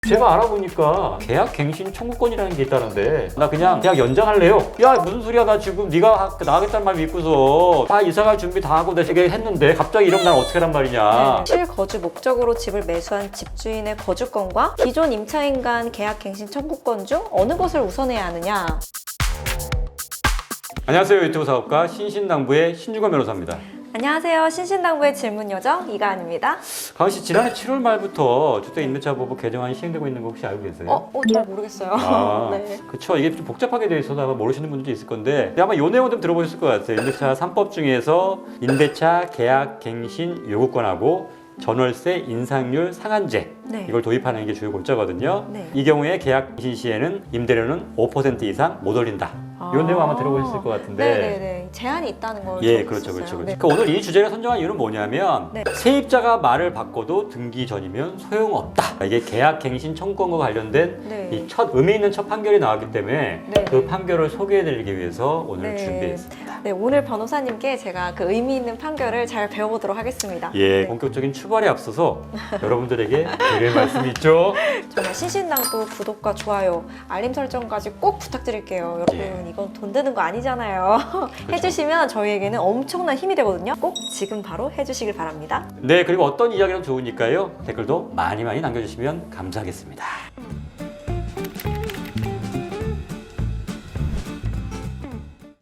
제가 알아보니까 계약 갱신 청구권이라는 게 있다는데 나 그냥 계약 연장할래요. 야 무슨 소리야, 나 지금 네가 나가겠다는 말 믿고서 다 이사갈 준비 다 하고 내가 했는데 갑자기 이러면 난 어떻게 하란 말이냐. 실거주 목적으로 집을 매수한 집주인의 거주권과 기존 임차인 간 계약 갱신 청구권 중 어느 것을 우선해야 하느냐. 안녕하세요, 유튜브 사업가 신신당부의 신중원 변호사입니다. 안녕하세요. 신신당부의 질문요정 이가은입니다. 가은 씨, 지난해 7월 말부터 주택임대차보호 개정안이 시행되고 있는 거 혹시 알고 계세요? 잘 모르겠어요. 네. 그렇죠. 이게 좀 복잡하게 되어 있어서 아마 모르시는 분들도 있을 건데 아마 이 내용 좀 들어보셨을 것 같아요. 임대차 3법 중에서 임대차 계약 갱신 요구권하고 전월세 인상률 상한제, 네. 이걸 도입하는 게 주요 골자거든요. 네. 이 경우에 계약 갱신 시에는 임대료는 5% 이상 못 올린다. 이 내용 아마 들어보셨을 것 같은데. 네네네. 제한이 있다는 걸 예, 들어봤었어요. 그렇죠, 그렇죠. 네. 그러니까 오늘 이 주제를 선정한 이유는 뭐냐면 네. 세입자가 말을 바꿔도 등기 전이면 소용없다. 이게 계약 갱신 청구권과 관련된 네. 이 의미 있는 첫 판결이 나왔기 때문에 네. 그 판결을 소개해드리기 위해서 오늘 네. 준비했습니다. 네, 오늘 변호사님께 제가 그 의미 있는 판결을 잘 배워보도록 하겠습니다. 예, 네. 본격적인 출발에 앞서서 여러분들에게 드릴 말씀이 있죠. 정말 신신당부 구독과 좋아요, 알림 설정까지 꼭 부탁드릴게요. 여러분, 예. 이건 돈 드는 거 아니잖아요. 해주시면 저희에게는 엄청난 힘이 되거든요. 꼭 지금 바로 해주시길 바랍니다. 네, 그리고 어떤 이야기라도 좋으니까요. 댓글도 많이 남겨주시면 감사하겠습니다.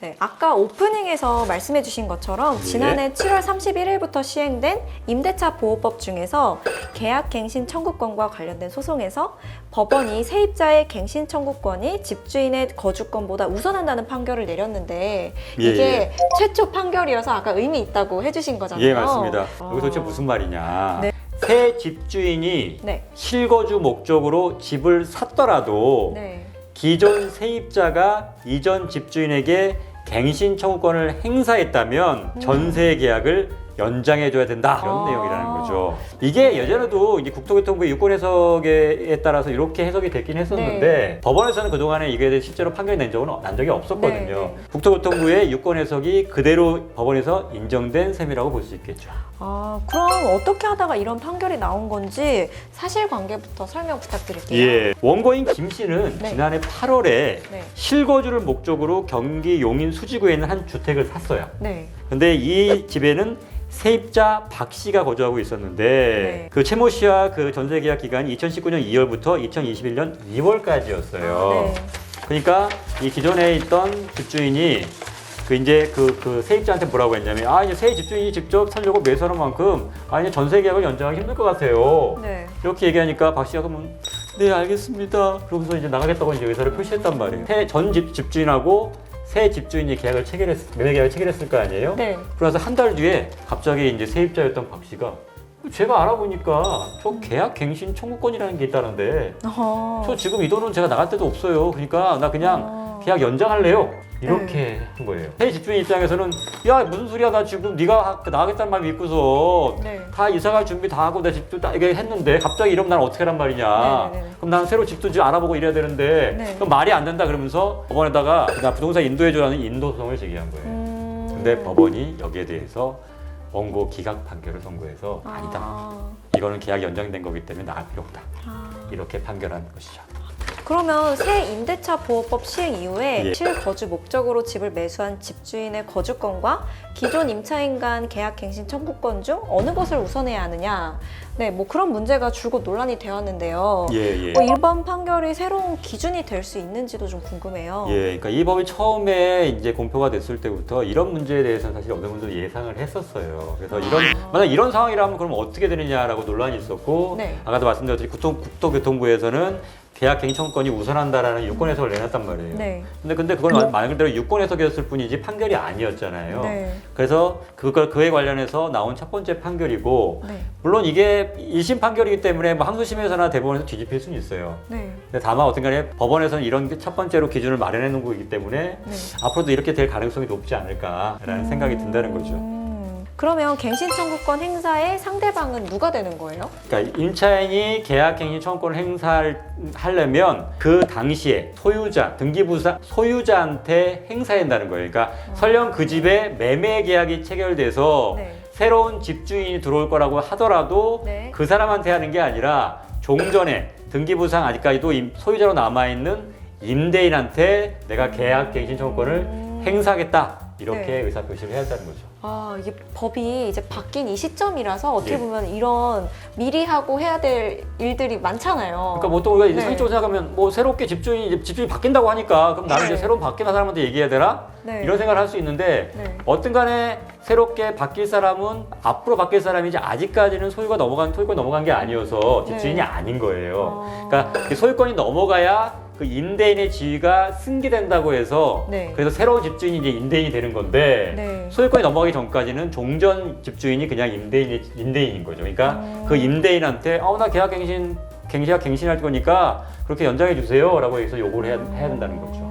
네, 아까 오프닝에서 말씀해주신 것처럼 예. 지난해 7월 31일부터 시행된 임대차 보호법 중에서 계약 갱신 청구권과 관련된 소송에서 법원이 세입자의 갱신 청구권이 집주인의 거주권보다 우선한다는 판결을 내렸는데 예, 이게 예. 최초 판결이어서 아까 의미 있다고 해주신 거잖아요. 예, 맞습니다. 여기서 도대체 무슨 말이냐. 네. 새 집주인이 네. 실거주 목적으로 집을 샀더라도 네. 기존 세입자가 이전 집주인에게 갱신 청구권을 행사했다면 전세 계약을 연장해줘야 된다, 이런 내용이라는 거죠. 이게 예전에도 이제 국토교통부의 유권 해석에 따라서 이렇게 해석이 됐긴 했었는데 네. 법원에서는 그동안에 이게 대해 실제로 판결이 난 적이 없었거든요. 네, 네. 국토교통부의 유권 해석이 그대로 법원에서 인정된 셈이라고 볼 수 있겠죠. 그럼 어떻게 하다가 이런 판결이 나온 건지 사실관계부터 설명 부탁드릴게요. 예, 원고인 김 씨는 네. 지난해 8월에 네. 실거주를 목적으로 경기 용인 수지구에 있는 한 주택을 샀어요. 네. 근데 이 집에는 세입자 박 씨가 거주하고 있었는데 네. 그 최모 씨와 그 전세 계약 기간이 2019년 2월부터 2021년 2월까지였어요. 네. 그러니까 이 기존에 있던 집주인이 그 세입자한테 뭐라고 했냐면 이제 새 집주인이 직접 살려고 매수하는 만큼 이제 전세 계약을 연장하기 힘들 것 같아요. 네. 이렇게 얘기하니까 박 씨가 그러면 네, 알겠습니다. 그러면서 이제 나가겠다고 이제 의사를 표시했단 말이에요. 전 집주인하고 새 집주인이 매매 계약을 체결했을 거 아니에요? 네. 그래서 한 달 뒤에 갑자기 이제 세입자였던 박 씨가 제가 알아보니까 저 계약 갱신 청구권이라는 게 있다는데 저 지금 이 돈은 제가 나갈 데도 없어요. 그러니까 나 그냥 계약 연장할래요. 이렇게 한 거예요. 새 집주인 입장에서는 야 무슨 소리야, 나 지금 네가 나가겠다는 말 믿고서 네. 다 이사갈 준비 다 하고 내 집도 다 이게 했는데 갑자기 이러면 난 어떻게 하란 말이냐. 네네네. 그럼 난 새로 집도 지금 알아보고 이래야 되는데 네. 그럼 말이 안 된다 그러면서 법원에다가 나 부동산 인도해줘라는 인도소송을 제기한 거예요. 근데 법원이 여기에 대해서 원고 기각 판결을 선고해서 아니다. 이거는 계약이 연장된 거기 때문에 나갈 필요 없다. 이렇게 판결한 것이죠. 그러면 새 임대차 보호법 시행 이후에 예. 실거주 목적으로 집을 매수한 집주인의 거주권과 기존 임차인 간 계약 갱신 청구권 중 어느 것을 우선해야 하느냐. 네, 뭐 그런 문제가 줄곧 논란이 되었는데요. 예. 이번 판결이 새로운 기준이 될 수 있는지도 좀 궁금해요. 예, 그러니까 이 법이 처음에 이제 공표가 됐을 때부터 이런 문제에 대해서는 사실 어느 분들 예상을 했었어요. 그래서 만약 이런 상황이라면 그럼 어떻게 되느냐라고 논란이 있었고, 네. 아까도 말씀드렸듯이 국토교통부에서는 계약 갱신 청구권이 우선한다라는 유권 해석을 내놨단 말이에요. 네. 근데 그건 말 그대로 유권 해석이었을 뿐이지 판결이 아니었잖아요. 네. 그래서 그에 관련해서 나온 첫 번째 판결이고, 네. 물론 이게 1심 판결이기 때문에 뭐 항소심에서나 대법원에서 뒤집힐 수는 있어요. 네. 근데 다만 어떤간에 법원에서는 이런 게 첫 번째로 기준을 마련해 놓은 거기 때문에 네. 앞으로도 이렇게 될 가능성이 높지 않을까라는 생각이 든다는 거죠. 그러면 갱신 청구권 행사의 상대방은 누가 되는 거예요? 그러니까 임차인이 계약갱신 청구권을 행사하려면 그 당시에 소유자한테 행사한다는 거예요. 그러니까 설령 그 집에 매매 계약이 체결돼서 네. 새로운 집주인이 들어올 거라고 하더라도 네. 그 사람한테 하는 게 아니라 종전에 등기부상 아직까지도 소유자로 남아있는 임대인한테 내가 계약갱신 청구권을 행사하겠다. 이렇게 네. 의사표시를 해야 한다는 거죠. 아, 이게 법이 이제 바뀐 이 시점이라서 어떻게 예. 보면 이런 미리 하고 해야 될 일들이 많잖아요. 그러니까 보통 우리가 이제 네. 상식적으로 생각하면 뭐 새롭게 집주인이 바뀐다고 하니까 그럼 나는 네. 이제 새로운 바뀐 사람한테 얘기해야 되나? 네. 이런 생각을 할 수 있는데 네. 어떤 간에 새롭게 바뀔 사람은 앞으로 바뀔 사람이지 아직까지는 소유권이 넘어간 게 아니어서 집주인이 네. 아닌 거예요. 아. 그러니까 그 소유권이 넘어가야 그 임대인의 지위가 승계된다고 해서 네. 그래서 새로운 집주인이 이제 임대인이 되는 건데 네. 소유권이 넘어가기 전까지는 종전 집주인이 그냥 임대인인 거죠. 그러니까 그 임대인한테 나 갱신할 거니까 그렇게 연장해 주세요라고 해서 요구를 해야 된다는 거죠.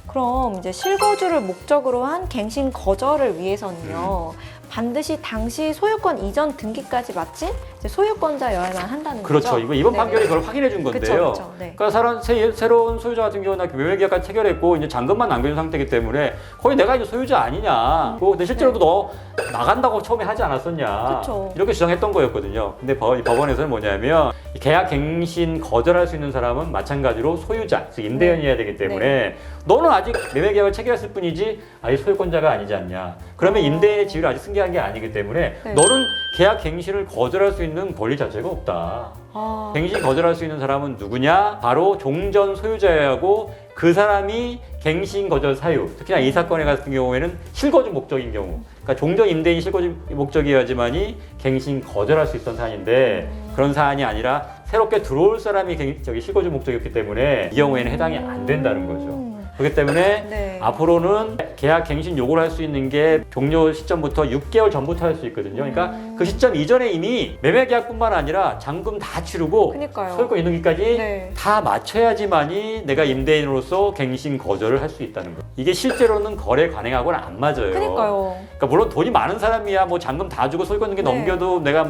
그럼 이제 실거주를 목적으로 한 갱신 거절을 위해서는요. 반드시 당시 소유권 이전 등기까지 마친 이제 소유권자여야만 한다는 그렇죠. 거죠. 이거 이번 네. 판결이 그걸 확인해 준 건데요. 그쵸. 네. 그러니까 새로운 소유자 같은 경우는 매매계약까지 체결했고 이제 잔금만 남겨준 상태이기 때문에 거의 내가 이제 소유자 아니냐. 근데 실제로도 너 나간다고 처음에 하지 않았었냐. 그쵸. 이렇게 주장했던 거였거든요. 근데 법원에서는 뭐냐면 계약 갱신 거절할 수 있는 사람은 마찬가지로 소유자, 즉 임대인이어야 되기 때문에 너는 아직 매매계약을 체결했을 뿐이지 아직 소유권자가 아니지 않냐. 그러면 임대인의 지위를 아직 승계한 게 아니기 때문에 네. 너는 계약 갱신을 거절할 수 있는 권리 자체가 없다. 아, 갱신 거절할 수 있는 사람은 누구냐? 바로 종전 소유자여야 하고 그 사람이 갱신 거절 사유, 특히나 이 사건에 같은 경우에는 실거주 목적인 경우, 그러니까 종전 임대인이 실거주 목적이어야지만이 갱신 거절할 수 있던 사안인데 그런 사안이 아니라 새롭게 들어올 사람이 실거주 목적이었기 때문에 이 경우에는 해당이 안 된다는 거죠. 그렇기 때문에 네. 앞으로는 계약 갱신 요구를 할 수 있는 게 종료 시점부터 6개월 전부터 할 수 있거든요. 그러니까 그 시점 이전에 이미 매매 계약뿐만 아니라 잔금 다 치르고 그러니까요. 소유권 이동기까지 네. 다 맞춰야지만이 내가 임대인으로서 갱신 거절을 할 수 있다는 거예요. 이게 실제로는 거래 관행하고는 안 맞아요. 그러니까요. 그러니까 물론 돈이 많은 사람이야 뭐 잔금 다 주고 소유권 등기 네. 넘겨도 내가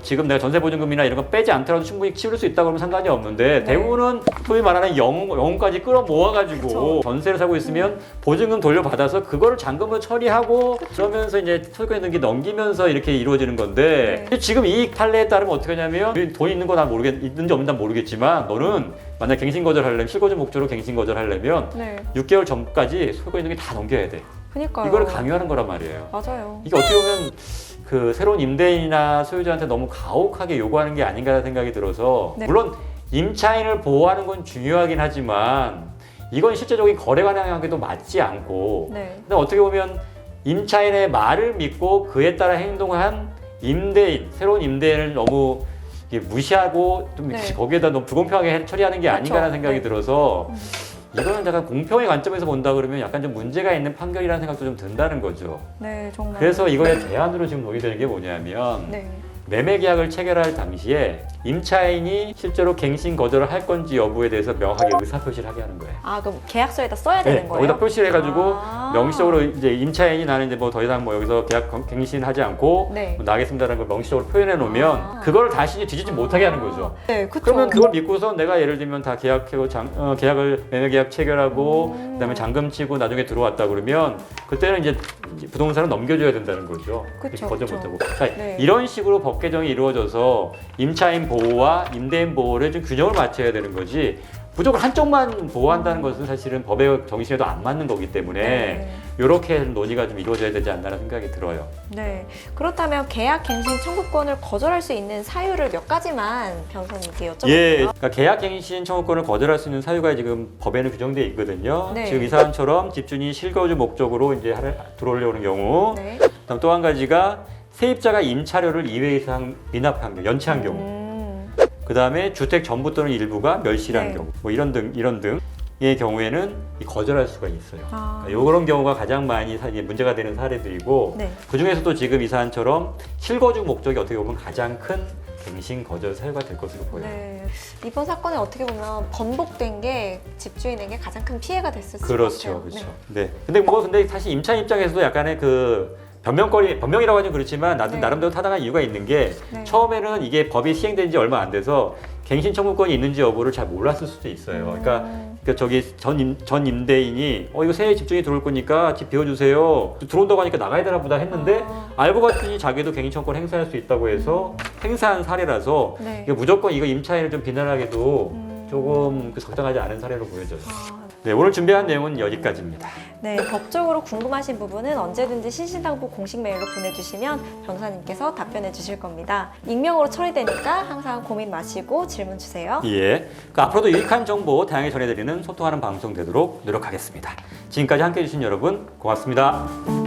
지금 내가 전세보증금이나 이런 거 빼지 않더라도 충분히 치를 수 있다 그러면 상관이 없는데 네. 대부분은 소위 말하는 영혼까지 끌어모아가지고 그쵸. 전세를 사고 있으면 보증금 돌려받아서 그거를 잔금으로 처리하고 그러면서 이제 소유권 등기 넘기면서 이렇게 이루어지는 건데 네. 지금 이 판례에 따르면 어떻게 하냐면 돈 있는 거 난 있는지 없는지 난 모르겠지만 너는 만약 갱신 거절하려면 실거주 목적으로 갱신 거절하려면 네. 6개월 전까지 소유권 등기 다 넘겨야 돼. 그러니까요. 이걸 강요하는 거란 말이에요. 맞아요. 이게 어떻게 보면 그 새로운 임대인이나 소유자한테 너무 가혹하게 요구하는 게 아닌가라는 생각이 들어서 네. 물론 임차인을 보호하는 건 중요하긴 하지만 이건 실제적인 거래 관행하게도 맞지 않고 네. 근데 어떻게 보면 임차인의 말을 믿고 그에 따라 행동한 새로운 임대인을 너무 이게 무시하고 좀 네. 거기에다 너무 불공평하게 처리하는 게 그렇죠. 아닌가라는 생각이 네. 들어서 이거는 약간 공평의 관점에서 본다 그러면 약간 좀 문제가 있는 판결이라는 생각도 좀 든다는 거죠. 네, 정말. 그래서 이거에 대안으로 지금 논의되는 게 뭐냐면 네. 매매 계약을 체결할 당시에 임차인이 실제로 갱신 거절을 할 건지 여부에 대해서 명확하게 의사표시를 하게 하는 거예요. 아, 그럼 계약서에다 써야 되는 거예요? 거기다 표시를 해가지고 아. 명시적으로 이제 임차인이 나는 이제 뭐 더 이상 뭐 여기서 계약 갱신하지 않고 네. 뭐 나가겠습니다라는 걸 명시적으로 표현해 놓으면 아. 그거를 다시 이제 뒤집지 못하게 하는 거죠. 네, 그쵸. 그러면 그걸 믿고서 내가 예를 들면 다 계약하고 계약을 매매 계약 체결하고 그다음에 잔금 치고 나중에 들어왔다 그러면 그때는 이제 부동산을 넘겨줘야 된다는 거죠. 그쵸, 거절 그쵸. 못하고. 그러니까 네. 이런 식으로 법 개정이 이루어져서 임차인 보호와 임대인 보호를 좀 균형을 맞춰야 되는 거지. 무조건 한쪽만 보호한다는 것은 사실은 법의 정신에도 안 맞는 거기 때문에 네. 이렇게 논의가 좀 이루어져야 되지 않나라는 생각이 들어요. 네. 그렇다면 계약 갱신 청구권을 거절할 수 있는 사유를 몇 가지만 변호사님께 여쭤볼게요. 예, 그러니까 계약 갱신 청구권을 거절할 수 있는 사유가 지금 법에는 규정되어 있거든요. 네. 지금 이 사안처럼 집주인이 실거주 목적으로 이제 들어오려는 경우, 네. 그다음 또 한 가지가 세입자가 임차료를 2회 이상 미납한 경우, 연체한 경우, 그다음에 주택 전부 또는 일부가 멸실한 네. 경우, 뭐 이런 등의 경우에는 거절할 수가 있어요. 아. 이런 경우가 가장 많이 문제가 되는 사례들이고 네. 그 중에서도 지금 이 사안처럼 실거주 목적이 어떻게 보면 가장 큰 갱신 거절 사유가 될 것으로 보여요. 네. 이번 사건에 어떻게 보면 번복된 게 집주인에게 가장 큰 피해가 됐을 수 그렇죠, 같아요. 그렇죠. 네. 근데 사실 임차인 입장에서도 약간의 그 변명이라고 하긴 그렇지만 네. 나름대로 타당한 이유가 있는 게 네. 처음에는 이게 법이 시행된 지 얼마 안 돼서 갱신 청구권이 있는지 여부를 잘 몰랐을 수도 있어요. 그러니까 저기 전 임대인이 이거 새 집주인이 들어올 거니까 집 비워주세요. 들어온다고 하니까 나가야 되나 보다 했는데 알고 봤더니 자기도 갱신 청구권 행사할 수 있다고 해서 행사한 사례라서 네. 이거 무조건 이거 임차인을 좀 비난하기도 조금 적당하지 않은 사례로 보여져요. 네, 오늘 준비한 내용은 여기까지입니다. 네, 법적으로 궁금하신 부분은 언제든지 신신당부 공식 메일로 보내주시면 변호사님께서 답변해 주실 겁니다. 익명으로 처리되니까 항상 고민 마시고 질문 주세요. 예, 앞으로도 유익한 정보 다양하게 전해드리는 소통하는 방송 되도록 노력하겠습니다. 지금까지 함께해 주신 여러분 고맙습니다.